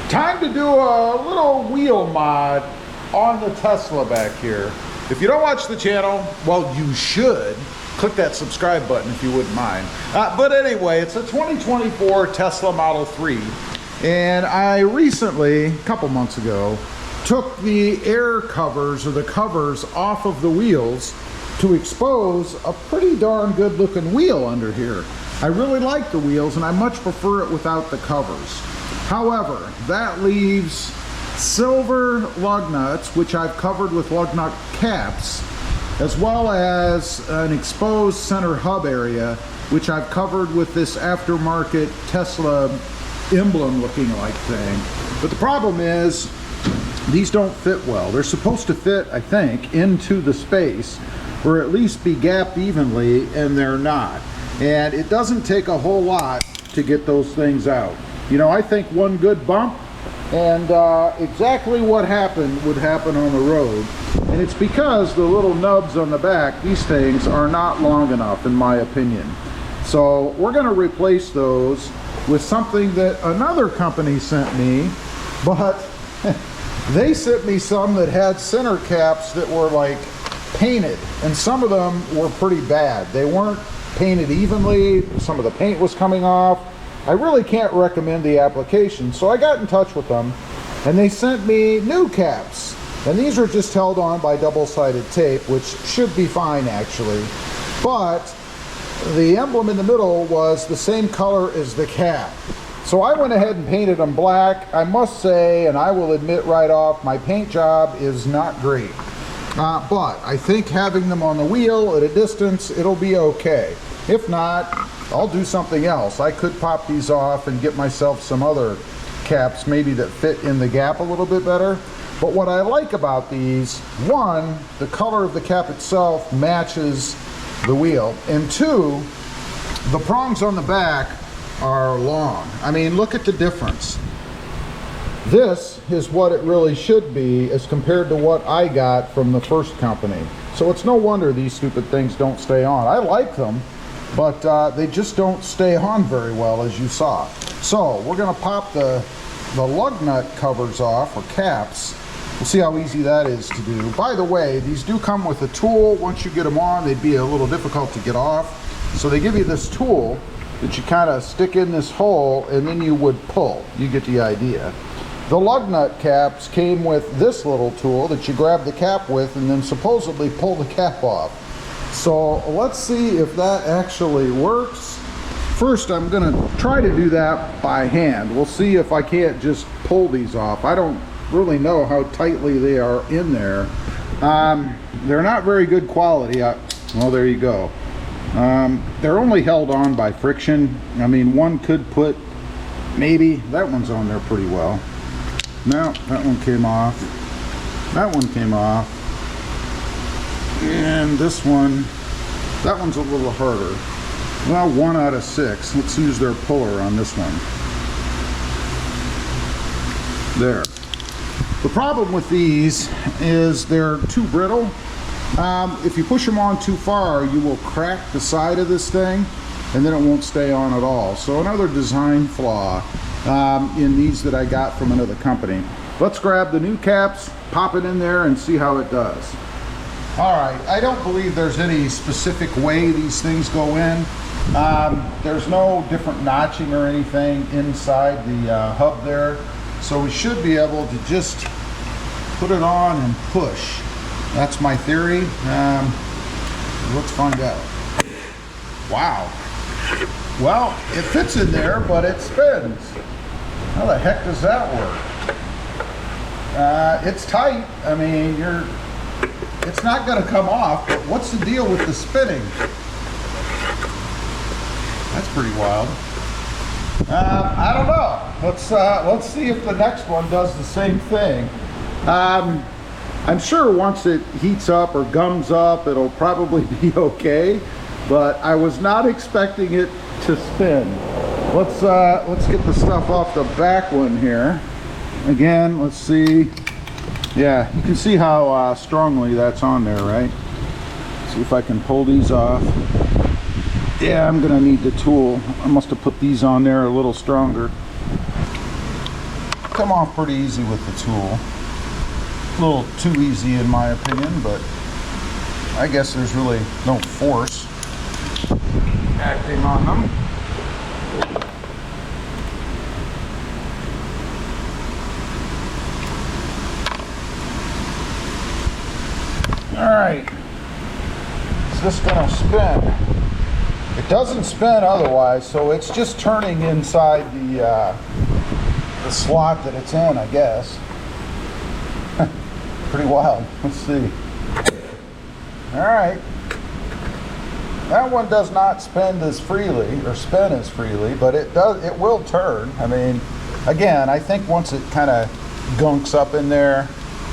Time to do a little wheel mod on the Tesla back here. If you don't watch the channel, well, you should. Click that subscribe button if you wouldn't mind. But anyway, it's a 2024 Tesla Model 3. And I recently, a couple months ago, took the air covers or the covers off of the wheels to expose a pretty darn good looking wheel under here. I really like the wheels and I much prefer it without the covers. However, that leaves silver lug nuts, which I've covered with lug nut caps, as well as an exposed center hub area, which I've covered with this aftermarket Tesla emblem looking like thing. But the problem is, these don't fit well. They're supposed to fit, I think, into the space, or at least be gapped evenly, and they're not. And it doesn't take a whole lot to get those things out. You know, I think one good bump, and exactly what happened would happen on the road. And it's because the little nubs on the back, these things are not long enough, in my opinion. So we're going to replace those with something that another company sent me, but they sent me some that had center caps that were like painted, and some of them were pretty bad. They weren't painted evenly. Some of the paint was coming off. I really can't recommend the application, so I got in touch with them and they sent me new caps, and these are just held on by double-sided tape, which should be fine actually, but the emblem in the middle was the same color as the cap. So I went ahead and painted them black. I must say, and I will admit right off, my paint job is not great. But I think having them on the wheel at a distance, it'll be okay. If not, I'll do something else. I could pop these off and get myself some other caps, maybe that fit in the gap a little bit better. But what I like about these, one, the color of the cap itself matches the wheel, and two, the prongs on the back are long. I mean, look at the difference. This is what it really should be as compared to what I got from the first company. So it's no wonder these stupid things don't stay on. I like them, but they just don't stay on very well, as you saw. So we're going to pop the lug nut covers off, or caps. We'll see how easy that is to do. By the way, these do come with a tool. Once you get them on, they'd be a little difficult to get off. So they give you this tool that you kind of stick in this hole, and then you would pull. You get the idea. The lug nut caps came with this little tool that you grab the cap with and then supposedly pull the cap off. So let's see if that actually works. First, I'm going to try to do that by hand. We'll see if I can't just pull these off. I don't really know how tightly they are in there. They're not very good quality. Well, there you go. They're only held on by friction. I mean, one could put, maybe, that one's on there pretty well. No, that one came off. That one came off. And this one, that one's a little harder. Well, 1 out of 6. Let's use their puller on this one. There. The problem with these is they're too brittle. If you push them on too far, you will crack the side of this thing, and then it won't stay on at all. So another design flaw in these that I got from another company. Let's grab the new caps, pop it in there, and see how it does. All right, I don't believe there's any specific way these things go in. There's no different notching or anything inside the hub there. So we should be able to just put it on and push. That's my theory. Let's find out. Wow. Well, it fits in there, but it spins. How the heck does that work? It's tight. I mean, it's not going to come off, but what's the deal with the spinning? That's pretty wild. I don't know. Let's see if the next one does the same thing. I'm sure once it heats up or gums up, it'll probably be okay, but I was not expecting it to spin. Let's get the stuff off the back one here. Again, let's see. Yeah, you can see how strongly that's on there, right? See if I can pull these off. Yeah, I'm gonna need the tool. I must have put these on there a little stronger. come off pretty easy with the tool. A little too easy in my opinion, but I guess there's really no force acting on them. All right, is this gonna spin? It doesn't spin otherwise, so it's just turning inside the slot that it's in, I guess. Pretty wild. Let's see. All right. That one does not spin as freely, but it does. It will turn. I mean, again, I think once it kind of gunks up in there,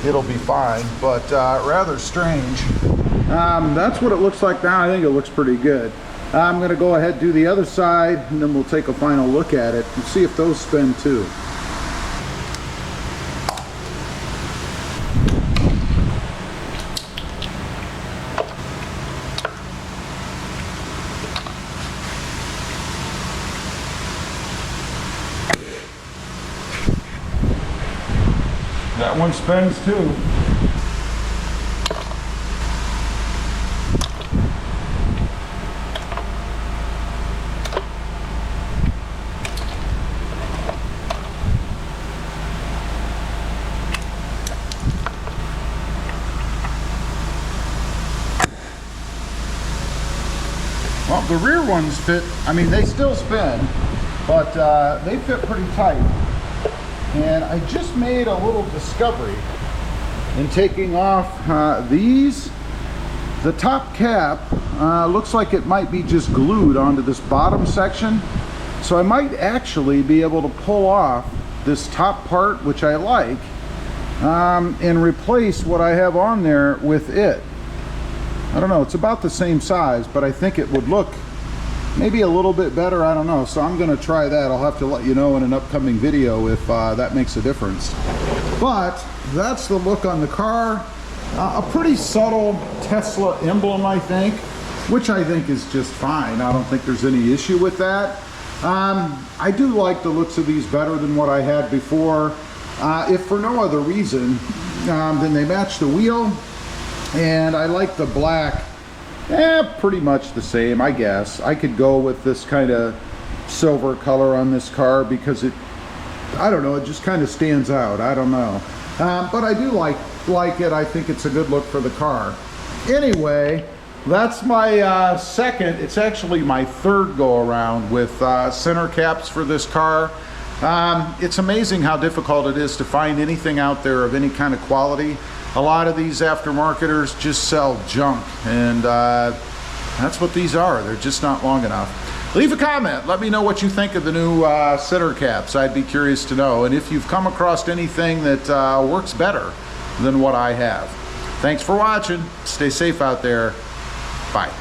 it'll be fine. But rather strange. That's what it looks like now. I think it looks pretty good. I'm going to go ahead and do the other side, and then we'll take a final look at it and see if those spin too. That one spins too. Well, the rear ones fit, I mean, they still spin, but they fit pretty tight. And I just made a little discovery in taking off these. The top cap looks like it might be just glued onto this bottom section. So I might actually be able to pull off this top part, which I like, and replace what I have on there with it. I don't know, it's about the same size, but I think it would look maybe a little bit better, I don't know. So I'm gonna try that. I'll have to let you know in an upcoming video if that makes a difference. But that's the look on the car. A pretty subtle Tesla emblem, I think, which I think is just fine. I don't think there's any issue with that. I do like the looks of these better than what I had before. If for no other reason, then they match the wheel. And I like the black, pretty much the same, I guess. I could go with this kind of silver color on this car because it, I don't know, it just kind of stands out. I don't know. But I do like it. I think it's a good look for the car. Anyway, that's my second, it's actually my third go around with center caps for this car. It's amazing how difficult it is to find anything out there of any kind of quality. A lot of these aftermarketers just sell junk, and that's what these are. They're just not long enough. Leave a comment. Let me know what you think of the new center caps. I'd be curious to know. And if you've come across anything that works better than what I have. Thanks for watching. Stay safe out there. Bye.